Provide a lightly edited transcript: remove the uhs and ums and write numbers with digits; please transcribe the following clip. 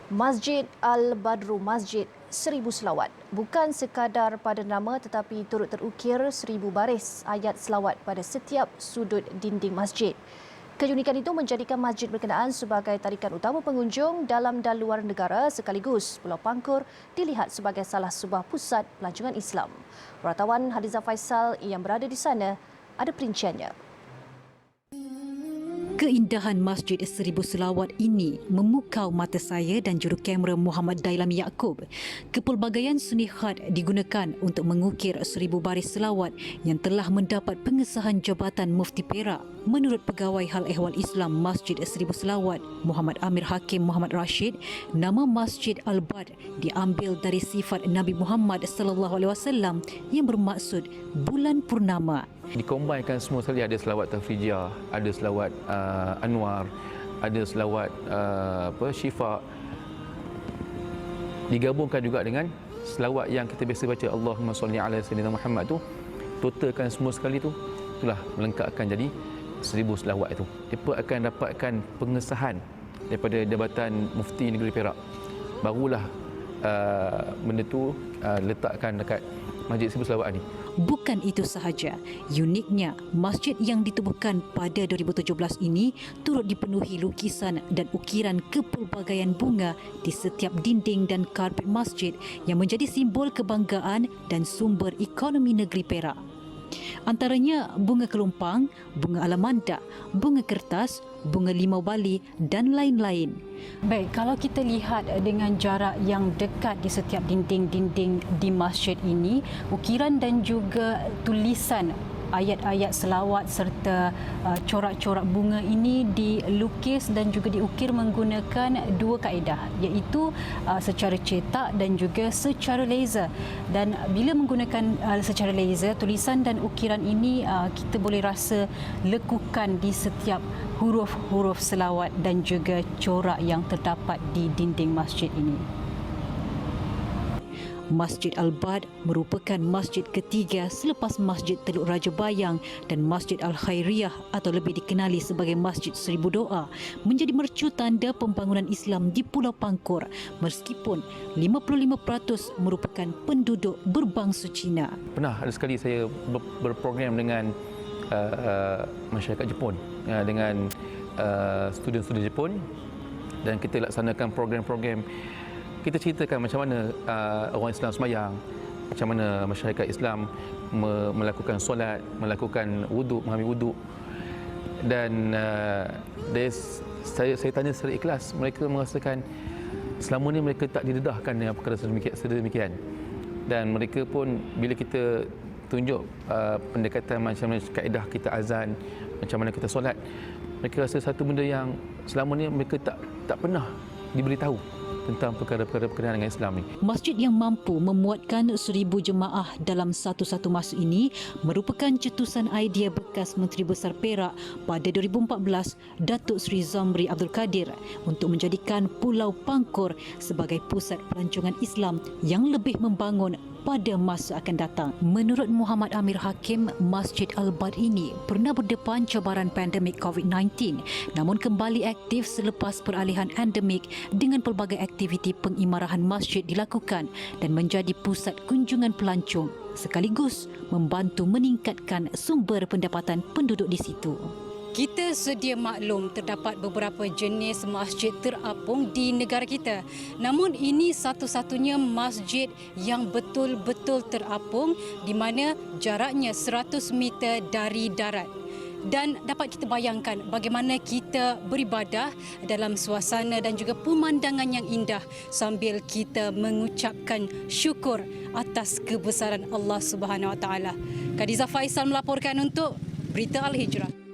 Masjid Al-Badru Masjid 1000 selawat. Bukan sekadar pada nama tetapi turut terukir 1000 baris ayat selawat pada setiap sudut dinding masjid. Keunikan itu menjadikan masjid berkenaan sebagai tarikan utama pengunjung dalam dan luar negara sekaligus Pulau Pangkur dilihat sebagai salah sebuah pusat pelancongan Islam. Wartawan Hadiza Faisal yang berada di sana ada perinciannya. Keindahan Masjid 1000 Selawat ini memukau mata saya dan juru kamera Muhammad Dailam Yaakob. Kepelbagaian seni khat digunakan untuk mengukir 1000 baris selawat yang telah mendapat pengesahan Jabatan Mufti Perak. Menurut Pegawai Hal Ehwal Islam Masjid 1000 Selawat, Muhammad Amir Hakim Muhammad Rashid, nama Masjid Al-Badr diambil dari sifat Nabi Muhammad SAW yang bermaksud bulan purnama. Dikombinkan semua sekali, ada selawat tafrijah, ada selawat anwar, ada selawat syifa. Digabungkan juga dengan selawat yang kita biasa baca Allahumma salli ala sayyidina Muhammad tu, totalkan semua sekali tu, itulah melengkapkan jadi 1000 selawat itu. Mereka akan dapatkan pengesahan daripada Jabatan Mufti Negeri Perak. Barulah benda tu letakkan dekat Masjid 1000 Selawat ini. Bukan itu sahaja, uniknya masjid yang ditubuhkan pada 2017 ini turut dipenuhi lukisan dan ukiran kepelbagaian bunga di setiap dinding dan karpet masjid yang menjadi simbol kebanggaan dan sumber ekonomi negeri Perak. Antaranya bunga kelumpang, bunga alamanda, bunga kertas, bunga limau bali dan lain-lain. Baik, kalau kita lihat dengan jarak yang dekat di setiap dinding-dinding di masjid ini, ukiran dan juga tulisan ayat-ayat selawat serta corak-corak bunga ini dilukis dan juga diukir menggunakan dua kaedah, iaitu secara cetak dan juga secara laser. Dan bila menggunakan secara laser, tulisan dan ukiran ini kita boleh rasa lekukan di setiap huruf-huruf selawat dan juga corak yang terdapat di dinding masjid ini. Masjid Al-Badr merupakan masjid ketiga selepas Masjid Teluk Raja Bayang dan Masjid Al-Khairiyah atau lebih dikenali sebagai Masjid 1000 Doa menjadi mercu tanda pembangunan Islam di Pulau Pangkur meskipun 55% merupakan penduduk berbangsa Cina. Pernah ada sekali saya berprogram dengan masyarakat Jepun, dengan student-student Jepun, dan kita laksanakan program-program. Kita ceritakan macam mana orang Islam sembahyang, macam mana masyarakat Islam melakukan solat, melakukan wuduk, mengambil wuduk. Dan saya tanya secara ikhlas, mereka merasakan selama ni mereka tak didedahkan dengan perkara sedemikian. Dan mereka pun bila kita tunjuk pendekatan macam mana kaedah kita azan, macam mana kita solat, mereka rasa satu benda yang selama ni mereka tak pernah diberitahu tentang perkara-perkara berkenaan dengan Islam ni. Masjid yang mampu memuatkan 1000 jemaah dalam satu-satu masa ini merupakan cetusan idea bekas Menteri Besar Perak pada 2014, Datuk Seri Zamri Abdul Kadir, untuk menjadikan Pulau Pangkur sebagai pusat pelancongan Islam yang lebih membangun pada masa akan datang. Menurut Muhammad Amir Hakim, Masjid Al-Badr ini pernah berdepan cabaran pandemik COVID-19 namun kembali aktif selepas peralihan endemik dengan pelbagai aktiviti pengimarahan masjid dilakukan dan menjadi pusat kunjungan pelancong sekaligus membantu meningkatkan sumber pendapatan penduduk di situ. Kita sedia maklum terdapat beberapa jenis masjid terapung di negara kita. Namun ini satu-satunya masjid yang betul-betul terapung di mana jaraknya 100 meter dari darat. Dan dapat kita bayangkan bagaimana kita beribadah dalam suasana dan juga pemandangan yang indah sambil kita mengucapkan syukur atas kebesaran Allah Subhanahu Wa Taala. Hadiza Faisal melaporkan untuk Berita Al-Hijrah.